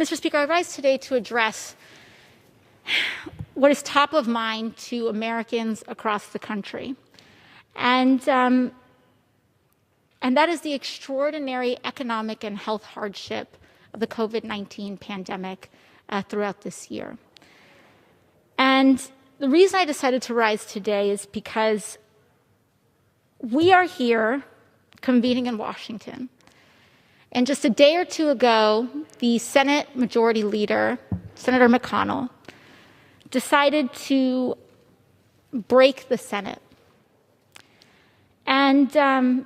Mr. Speaker, I rise today to address what is top of mind to Americans across the country. And that is the extraordinary economic and health hardship of the COVID-19 pandemic throughout this year. And the reason I decided to rise today is because we are here convening in Washington. And just a day or two ago, the Senate Majority Leader, Senator McConnell, decided to break the Senate. And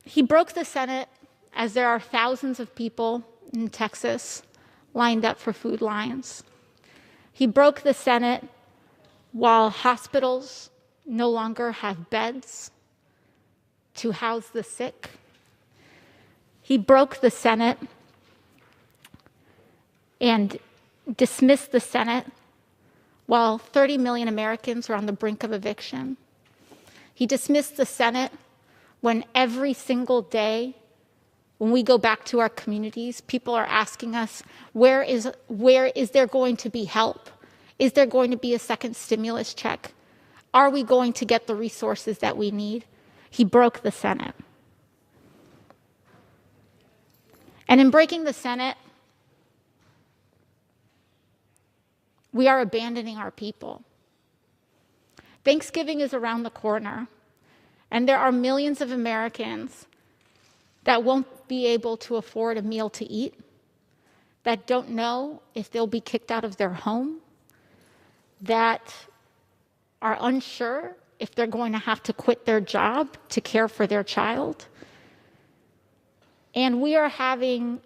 he broke the Senate as there are thousands of people in Texas lined up for food lines. He broke the Senate while hospitals no longer have beds to house the sick. He broke the Senate and dismissed the Senate while 30 million Americans are on the brink of eviction. He dismissed the Senate when every single day, when we go back to our communities, people are asking us, where is there going to be help? Is there going to be a second stimulus check? Are we going to get the resources that we need? He broke the Senate. And in breaking the Senate, we are abandoning our people. Thanksgiving is around the corner, and there are millions of Americans that won't be able to afford a meal to eat, that don't know if they'll be kicked out of their home, that are unsure if they're going to have to quit their job to care for their child. And we are having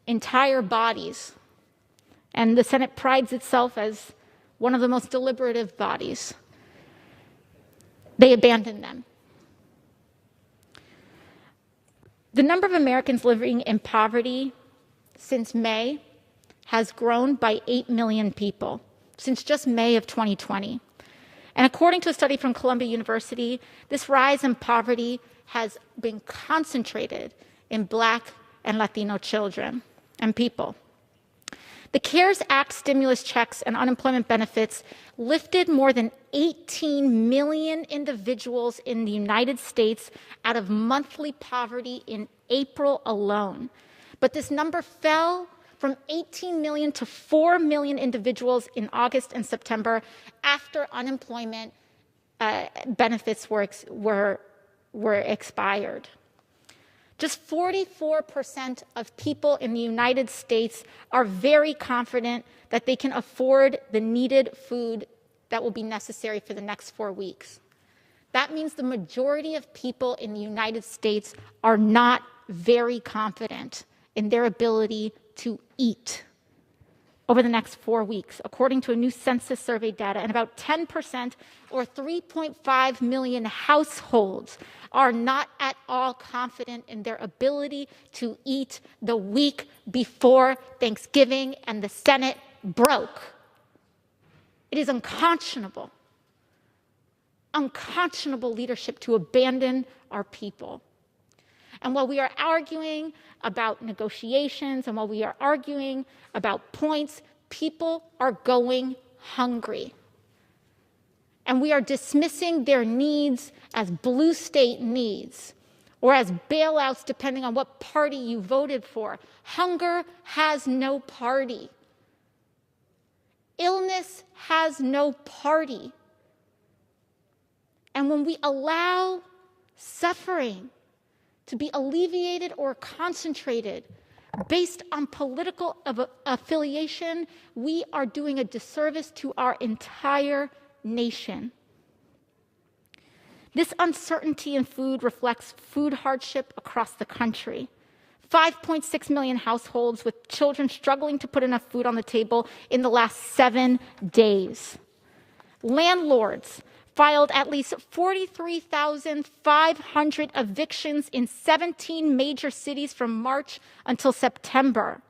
entire bodies, and the Senate prides itself as one of the most deliberative bodies. They abandon them. The number of Americans living in poverty since May has grown by 8 million people, since just May of 2020. And according to a study from Columbia University, this rise in poverty has been concentrated in Black and Latino children and people. The CARES Act stimulus checks and unemployment benefits lifted more than 18 million individuals in the United States out of monthly poverty in April alone. But this number fell from 18 million to 4 million individuals in August and September after unemployment benefits were expired. Just 44% of people in the United States are very confident that they can afford the needed food that will be necessary for the next 4 weeks. That means the majority of people in the United States are not very confident in their ability to eat over the next 4 weeks, according to a new census survey data. And about 10%, or 3.5 million households, are not at all confident in their ability to eat the week before Thanksgiving, and the Senate broke. It is unconscionable leadership to abandon our people. And while we are arguing about negotiations and while we are arguing about points, people are going hungry. And we are dismissing their needs as blue state needs or as bailouts, depending on what party you voted for. Hunger has no party. Illness has no party. And when we allow suffering to be alleviated or concentrated based on political affiliation, we are doing a disservice to our entire nation. This uncertainty in food reflects food hardship across the country. 5.6 million households with children struggling to put enough food on the table in the last 7 days. Landlords filed at least 43,500 evictions in 17 major cities from March until September.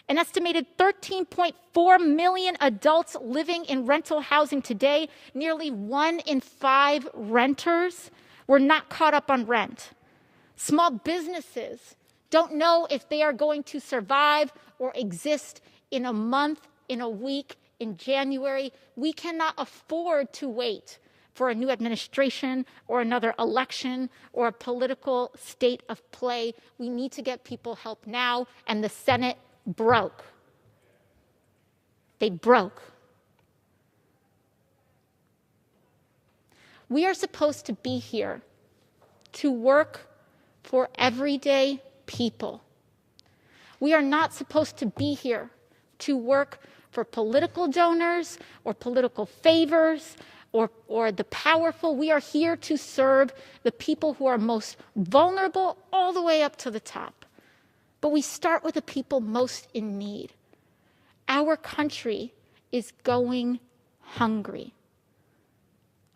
An estimated 13.4 million adults living in rental housing today, nearly 1 in 5 renters were not caught up on rent. Small businesses don't know if they are going to survive or exist in a month, in a week, in January. We cannot afford to wait for a new administration or another election or a political state of play. We need to get people help now, and the Senate broke. They broke. We are supposed to be here to work for everyday people. We are not supposed to be here to work for political donors or political favors or the powerful. We are here to serve the people who are most vulnerable all the way up to the top. But we start with the people most in need. Our country is going hungry.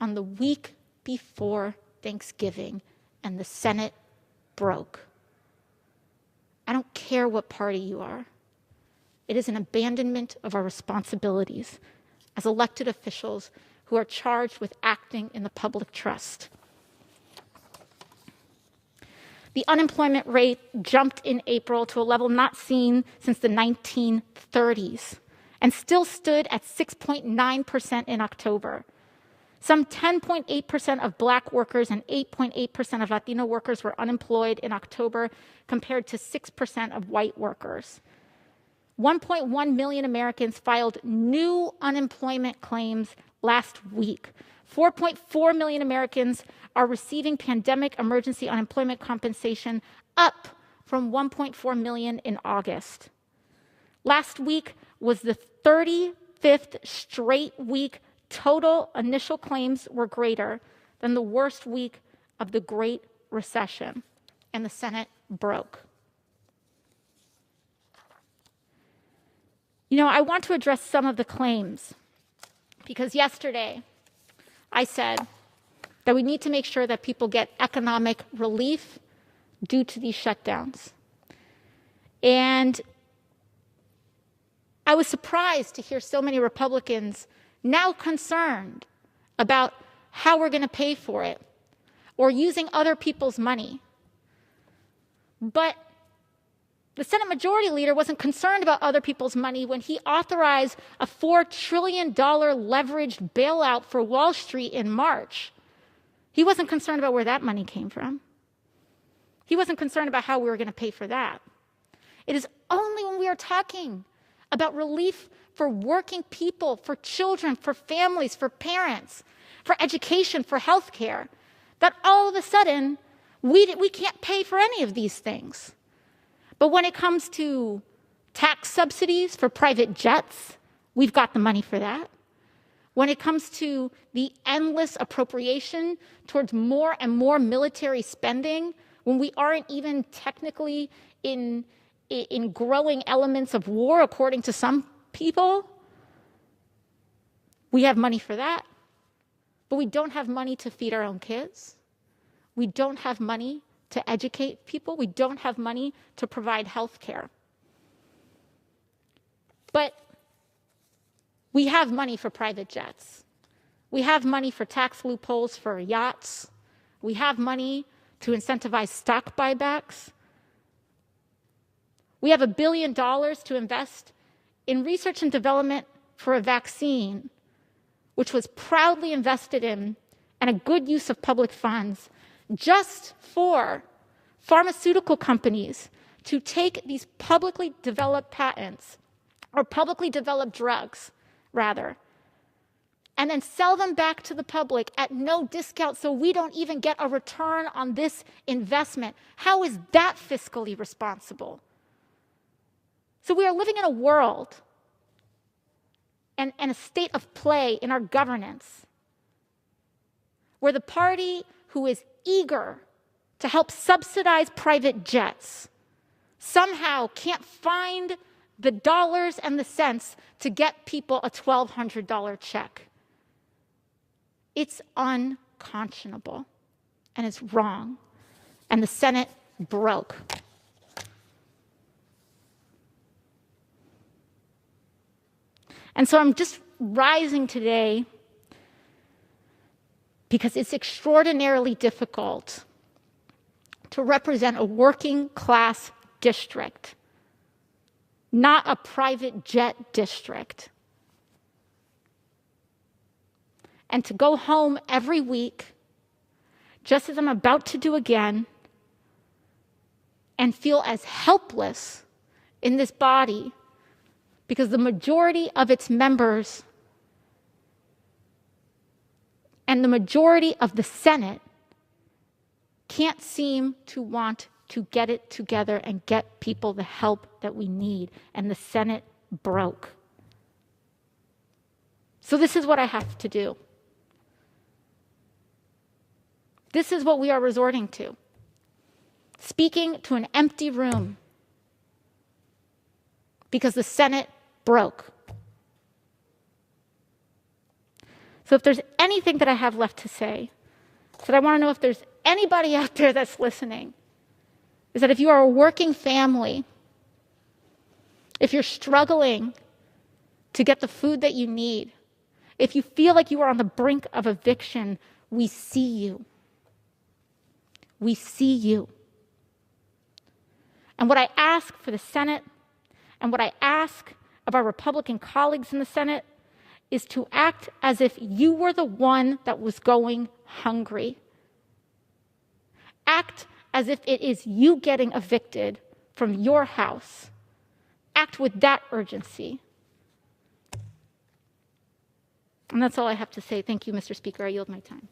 On the week before Thanksgiving, and the Senate broke. I don't care what party you are. It is an abandonment of our responsibilities as elected officials who are charged with acting in the public trust. The unemployment rate jumped in April to a level not seen since the 1930s and still stood at 6.9% in October. Some 10.8% of Black workers and 8.8% of Latino workers were unemployed in October, compared to 6% of white workers. 1.1 million Americans filed new unemployment claims last week. 4.4 million Americans are receiving pandemic emergency unemployment compensation, up from 1.4 million in August. Last week was the 35th straight week total initial claims were greater than the worst week of the Great Recession, and the Senate broke. I want to address some of the claims, because yesterday I said that we need to make sure that people get economic relief due to these shutdowns. And I was surprised to hear so many Republicans now concerned about how we're going to pay for it or using other people's money. But the Senate Majority Leader wasn't concerned about other people's money when he authorized a $4 trillion leveraged bailout for Wall Street in March. He wasn't concerned about where that money came from. He wasn't concerned about how we were going to pay for that. It is only when we are talking about relief for working people, for children, for families, for parents, for education, for healthcare, that all of a sudden we can't pay for any of these things. But when it comes to tax subsidies for private jets, we've got the money for that. When it comes to the endless appropriation towards more and more military spending, when we aren't even technically in growing elements of war, according to some people, we have money for that. But we don't have money to feed our own kids. We don't have money to educate people. We don't have money to provide health care. But we have money for private jets. We have money for tax loopholes for yachts. We have money to incentivize stock buybacks. We have $1 billion to invest in research and development for a vaccine, which was proudly invested in, and a good use of public funds, just for pharmaceutical companies to take these publicly developed patents, or publicly developed drugs, rather, and then sell them back to the public at no discount, so we don't even get a return on this investment. How is that fiscally responsible? So we are living in a world and a state of play in our governance where the party who is eager to help subsidize private jets somehow can't find the dollars and the cents to get people a $1,200 check. It's unconscionable, and it's wrong, and the Senate broke. And so I'm just rising today because it's extraordinarily difficult to represent a working class district, not a private jet district. And to go home every week, just as I'm about to do again, and feel as helpless in this body because the majority of its members and the majority of the Senate can't seem to want to get it together and get people the help that we need. And the Senate broke. So this is what I have to do. This is what we are resorting to. Speaking to an empty room because the Senate broke. So if there's anything that I have left to say, is that I want to know if there's anybody out there that's listening, is that if you are a working family, if you're struggling to get the food that you need, if you feel like you are on the brink of eviction, we see you. We see you. And what I ask for the Senate and what I ask of our Republican colleagues in the Senate is to act as if you were the one that was going hungry. Act as if it is you getting evicted from your house. Act with that urgency. And that's all I have to say. Thank you, Mr. Speaker. I yield my time.